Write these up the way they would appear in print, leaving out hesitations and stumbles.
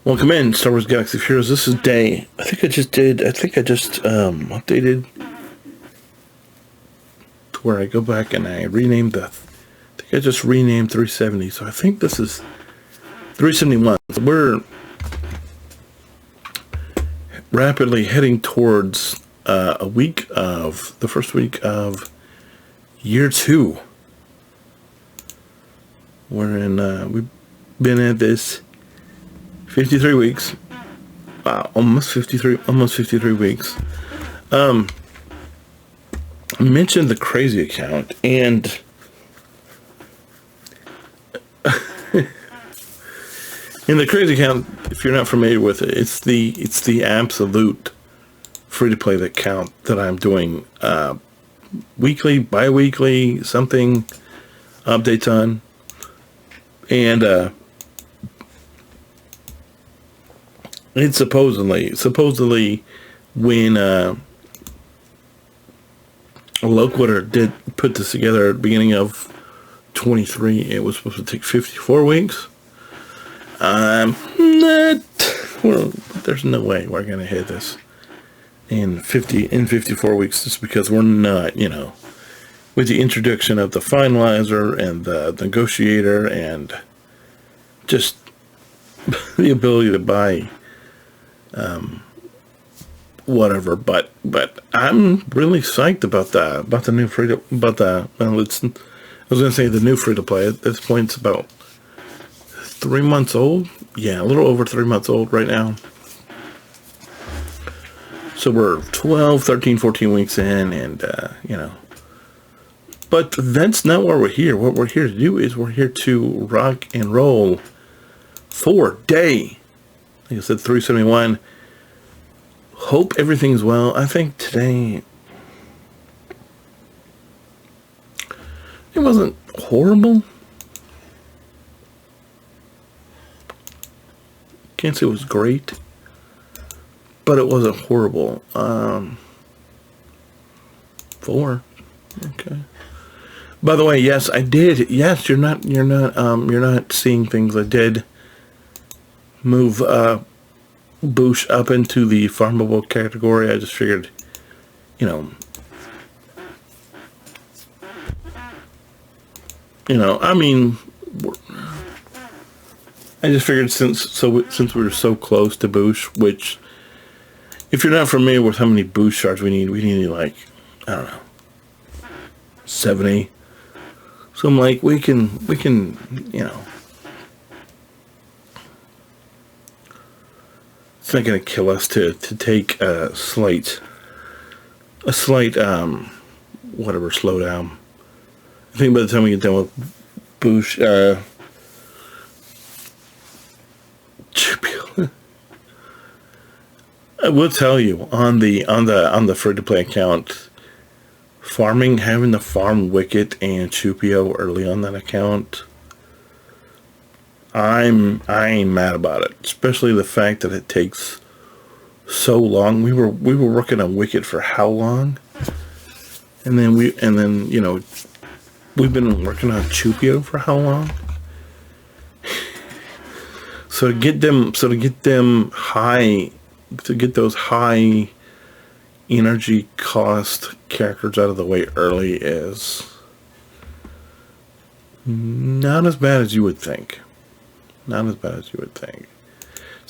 Welcome in, Star Wars Galaxy of Heroes. This is day. I think I just updated to where I go back and I renamed I think I just renamed 370. So I think this is 371. We're rapidly heading towards the first week of year 2. We've been at this 53 weeks. Wow, almost 53 weeks. I mentioned the crazy account, and in the crazy account, if you're not familiar with it, it's the absolute free-to-play account that I'm doing weekly, bi-weekly, something updates on. And it's supposedly when Loquater did put this together at the beginning of 23, it was supposed to take 54 weeks. There's no way we're gonna hit this in 54 weeks, just because we're not, with the introduction of the finalizer and the negotiator and just the ability to buy whatever, but I'm really psyched about the new I was gonna say the new free to play. At this point, it's about 3 months old. Yeah, a little over 3 months old right now. So we're 12, 13, 14 weeks in, and but that's not why we're here. What we're here to do is we're here to rock and roll for day. Like I said, 371. Hope everything's well. I think today it wasn't horrible. Can't say it was great, but it wasn't horrible. 4. Okay. By the way, yes, I did. Yes, you're not seeing things. I did move Boosh up into the farmable category. I just figured, I just figured since we were so close to Boosh, which, if you're not familiar with how many Boosh shards we need like, I don't know, 70. So I'm like, we can, it's not going to kill us to take a slight, whatever, slowdown. I think by the time we get done with Boosh, I will tell you on the free-to-play account, having to farm Wicket and Chupio early on that account, I'm mad about it. Especially the fact that it takes so long. We were working on Wicket for how long? And then we've been working on Chupio for how long? So to get those high energy cost characters out of the way early is not as bad as you would think. It's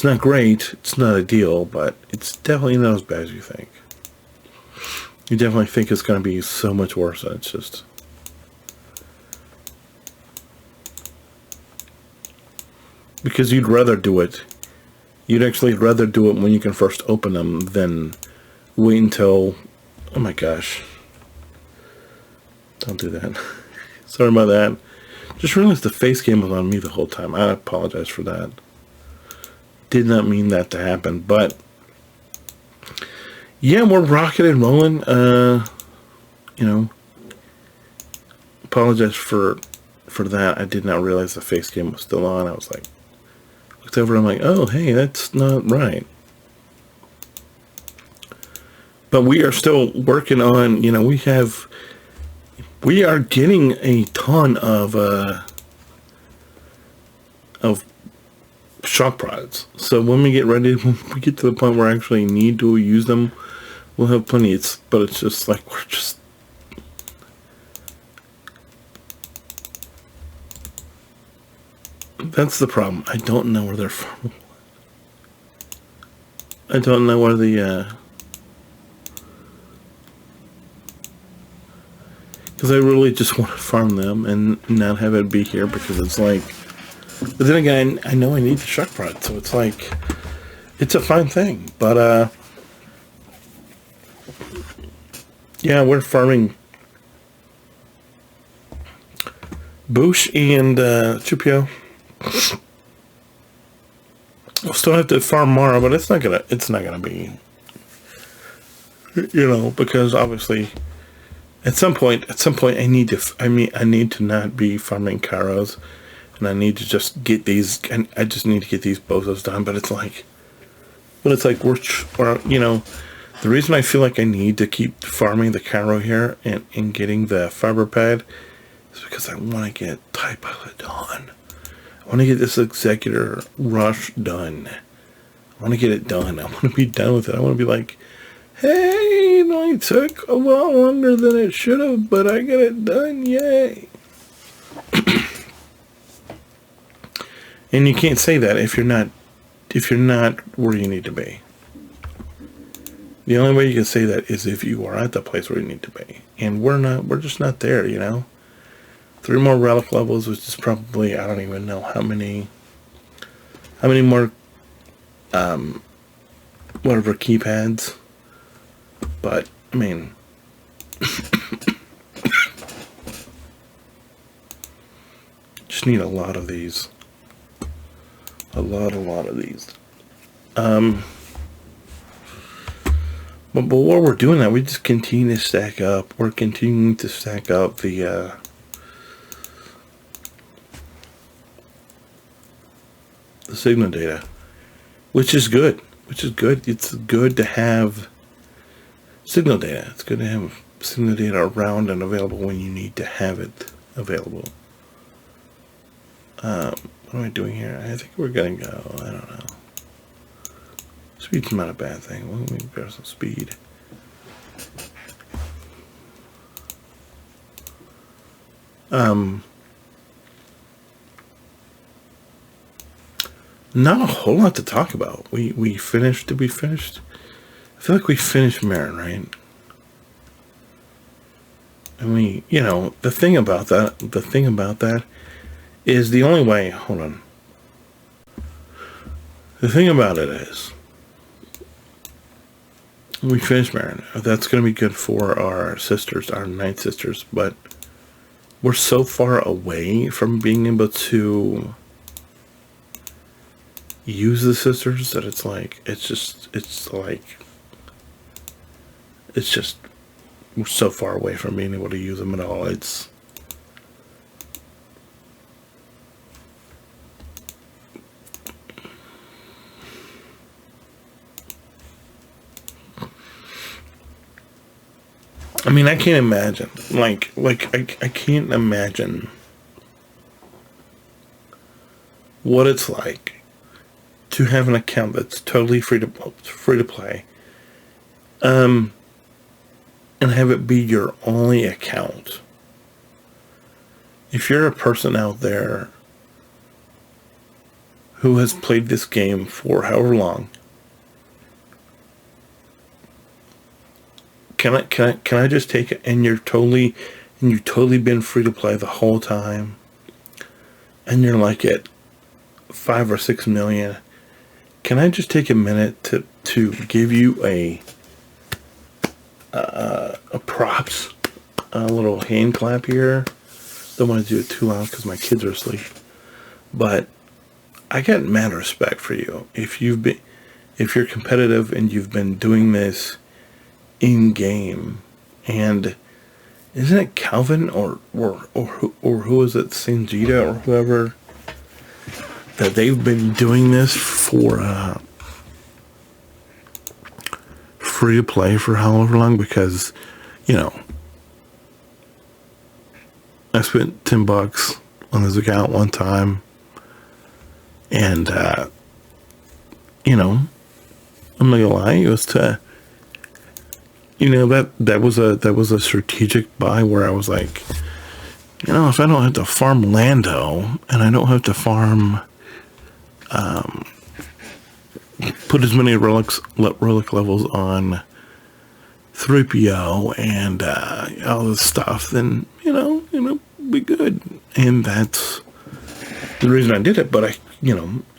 not great, it's not ideal, but it's definitely not as bad as you think. You definitely think it's going to be so much worse, and it's just... Because you'd rather do it. You'd actually rather do it when you can first open them than wait until... Oh my gosh. Don't do that. Sorry about that. Just realized the face cam was on me the whole time. I apologize for that. Did not mean that to happen, but... Yeah, we're rocking and rolling. Apologize for that. I did not realize the face cam was still on. I was like... Looked over and I'm like, oh, hey, that's not right. But we are still working on, we are getting a ton of shock prods. So when we get to the point where I actually need to use them, we'll have plenty. But it's just like that's the problem. I don't know where they're from. I don't know where because I really just want to farm them and not have it be here, because it's like, but then again, I know I need the shock prod, so it's like, it's a fine thing. But yeah, we're farming Boosh and Chupio. We'll still have to farm Mara, but it's not gonna be, because obviously at some point I need to not be farming Kairos, and I need to just get these, and I just need to get these bozos done. But it's like the reason I feel like I need to keep farming the Cairo here and getting the fiber pad is because I want to get TIE Pilot done. I want to get this Executor Rush done. I want to get it done. I want to be done with it. I want to be like, hey, it took a lot longer than it should have, but I got it done. Yay. And you can't say that if you're not where you need to be. The only way you can say that is if you are at the place where you need to be. And we're just not there, 3 more relic levels, which is probably, I don't even know how many more, whatever keypads. But, I mean, just need a lot of these. A lot of these. But while we're doing that, we just continue to stack up. We're continuing to stack up the signal data, which is good. It's good to have signal data. It's good to have signal data around and available when you need to have it available. What am I doing here? I think we're gonna go, I don't know. Speed's not a bad thing. Let me grab some speed. Not a whole lot to talk about. We finished. Did we finish? I feel like we finished Marin, right? And the thing about that is the only way. Hold on. The thing about it is, we finished Marin. That's going to be good for our sisters, our Night Sisters, but we're so far away from being able to use the sisters that it's just we're so far away from being able to use them at all. I mean, I can't imagine. I can't imagine what it's like to have an account that's totally free to play, and have it be your only account. If you're a person out there who has played this game for however long, can I just take it, and you've totally been free to play the whole time, and you're like at 5 or 6 million? Can I just take a minute to give you a props, a little hand clap here? Don't want to do it too loud because my kids are asleep, but I got mad respect for you if you're competitive and you've been doing this in game. And isn't it Calvin or who is it, Sanjita or whoever, that they've been doing this for free to play for however long? Because I spent $10 on this account one time, and you know, I'm not gonna lie, it was to, that was a strategic buy where I was like, if I don't have to farm Lando and I don't have to farm, put as many relic levels on 3PO and all this stuff, then be good. And that's the reason I did it. But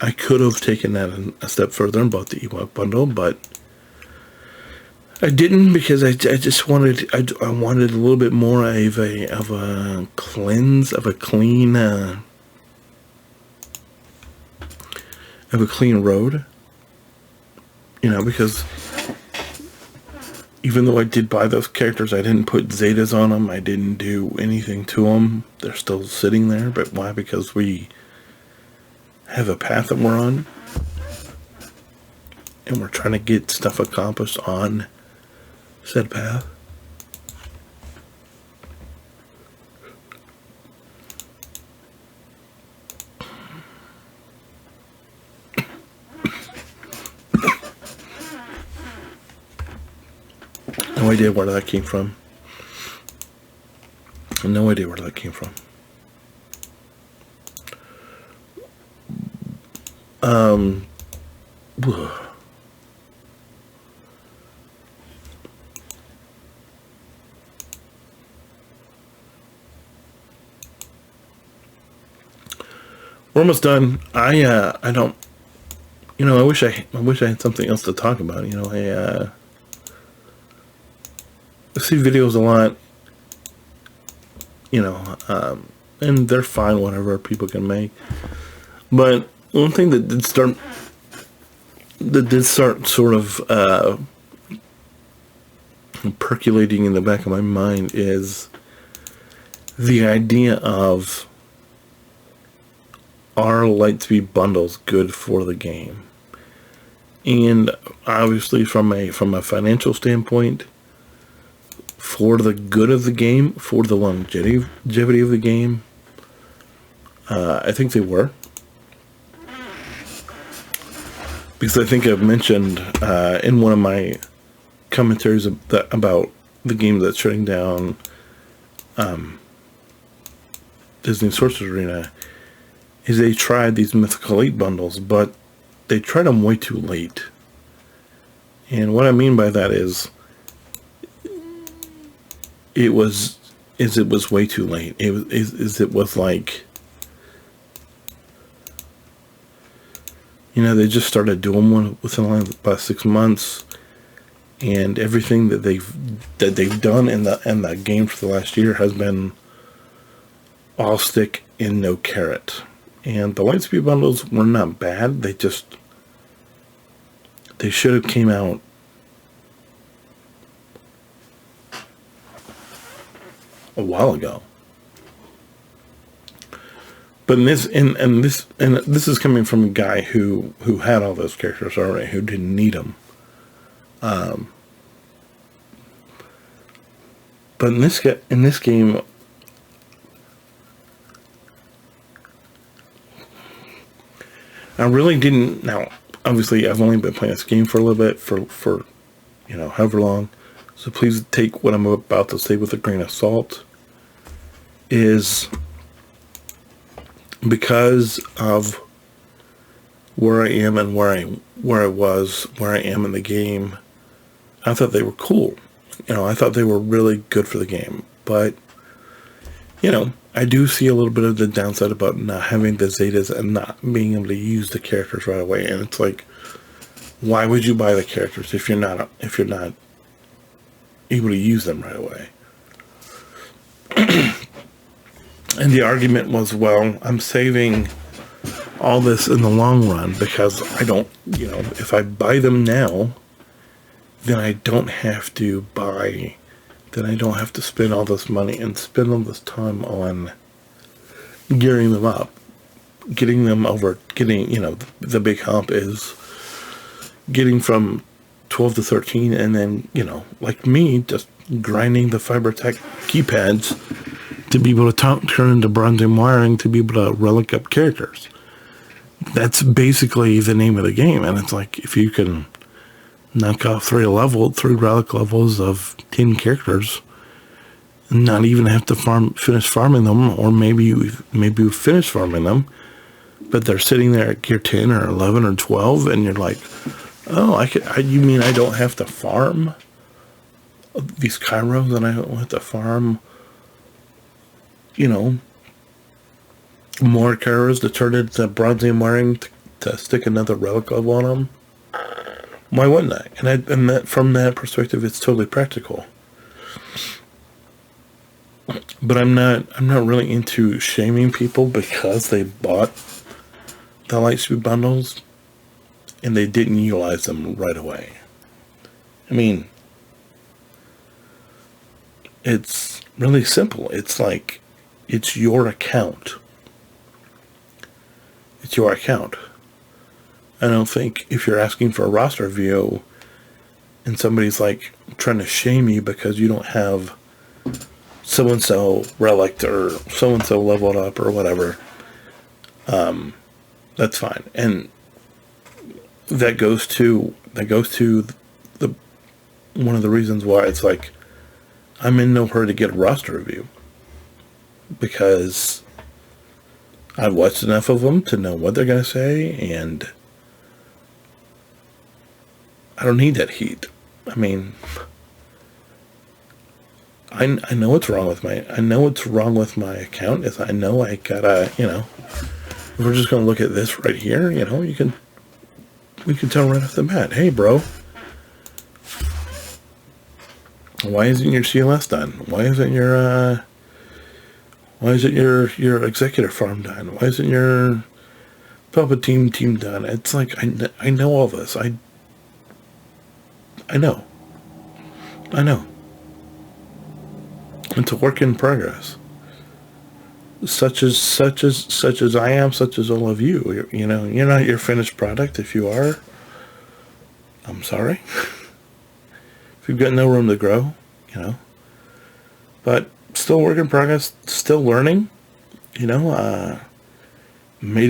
I could have taken that a step further and bought the Ewok bundle, but I didn't, because I just wanted I wanted a little bit more of a cleanse, of a clean road, because even though I did buy those characters, I didn't put Zetas on them. I didn't do anything to them. They're still sitting there. But why? Because we have a path that we're on, and we're trying to get stuff accomplished on said path. No idea where that came from. No idea where that came from. We're almost done. I don't. I wish I had something else to talk about. I see videos a lot, and they're fine, whatever people can make. But one thing that did start sort of percolating in the back of my mind is the idea of, are Lightspeed bundles good for the game? And obviously from a financial standpoint, for the good of the game, for the longevity of the game, I think they were. Because I think I've mentioned in one of my commentaries about the game that's shutting down Disney Sorcerer's Arena, is they tried these Mythical Elite bundles, but they tried them way too late. And what I mean by that is, it was way too late. It was like, they just started doing one within the past 6 months, and everything that they've done in that game for the last year has been all stick and no carrot. And the Lightspeed bundles were not bad. They should have came out a while ago. But this is coming from a guy who had all those characters already, who didn't need them. But in this game, I really didn't. Now, obviously, I've only been playing this game for a little bit, for however long. So please take what I'm about to say with a grain of salt. Is because of where I am and where I am in the game, I thought they were cool. I thought they were really good for the game. But, I do see a little bit of the downside about not having the Zetas and not being able to use the characters right away. And it's like, why would you buy the characters if you're not able to use them right away? And the argument was, well, I'm saving all this in the long run because I don't, if I buy them now, then I don't have to spend all this money and spend all this time on gearing them up, getting them over, the big hump is getting from 12 to 13, and then, like me, just grinding the FiberTech keypads to be able to turn into bronze and wiring to be able to relic up characters. that's basically the name of the game. And it's like, if you can knock off 3 relic levels of 10 characters, and not even have to finish farming them, or maybe you finish farming them, but they're sitting there at gear 10 or 11 or 12, and you're like, oh, you mean I don't have to farm these Kairos, and I don't have to farm, more Kairos to turn into bronzium wiring to stick another relic level on them? Why wouldn't I? And that, from that perspective, it's totally practical. But I'm not really into shaming people because they bought the Lightspeed bundles and they didn't utilize them right away. I mean, it's really simple. It's like, it's your account. It's your account. I don't think if you're asking for a roster view and somebody's like trying to shame you because you don't have so-and-so relic or so-and-so leveled up or whatever, that's fine. And that goes to the one of the reasons why it's like, I'm in no hurry to get a roster review, because I've watched enough of them to know what they're going to say, and I don't need that heat. I mean, I know what's wrong with my account. Is I know I gotta, if we're just going to look at this right here, we can tell right off the bat, hey bro, why isn't your CLS done? Why isn't your executive farm done? Why isn't your Palpatine team done? It's like, I know all this. I know. It's a work in progress. Such as I am, such as all of you. You're not your finished product. If you are, I'm sorry. If you've got no room to grow, But still work in progress, still learning. Made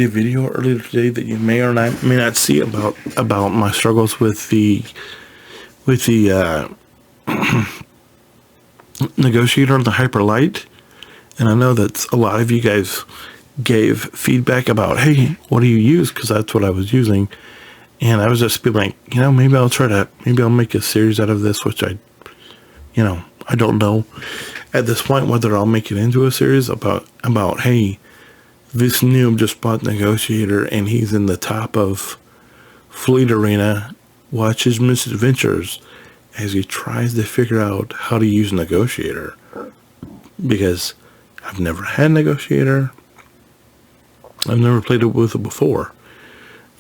a video earlier today that you may or may not see about my struggles with the negotiator on the Hyper Light. And I know that a lot of you guys gave feedback about, hey, what do you use? Because that's what I was using. And I was just being like, maybe I'll make a series out of this, which I don't know at this point whether I'll make it into a series about, hey, this noob just bought Negotiator and he's in the top of Fleet Arena. Watch his misadventures as he tries to figure out how to use Negotiator. Because I've never had Negotiator. I've never played with it before.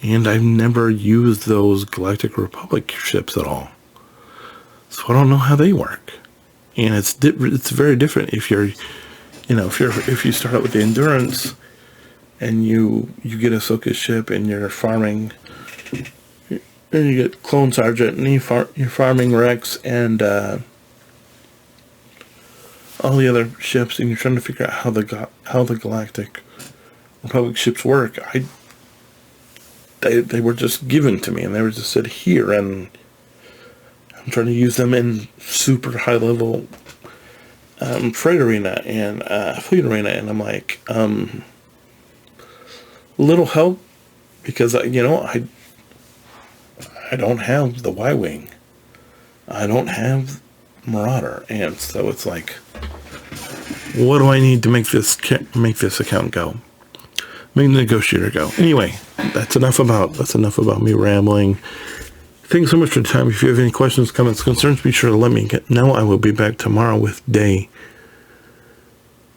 And I've never used those Galactic Republic ships at all. So I don't know how they work. And it's very different if you're, if you start out with the Endurance and you get a Ahsoka ship and you're farming, and you get Clone Sergeant and you're farming Rex and all the other ships, and you're trying to figure out how the Galactic Republic ships work. They were just given to me, and they were just said here, and I'm trying to use them in super high level Freight Arena and Fleet Arena, and I'm like, little help, because I don't have the Y-Wing. I don't have Marauder, and so it's like, what do I need to make this account go? Make the Negotiator go. Anyway, that's enough about me rambling. Thanks so much for the time. If you have any questions, comments, concerns, be sure to let me know. I will be back tomorrow with day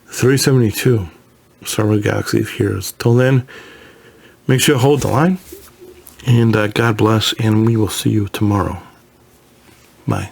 372. Star Wars Galaxy of Heroes. Till then, make sure you hold the line. And God bless, and we will see you tomorrow. Bye.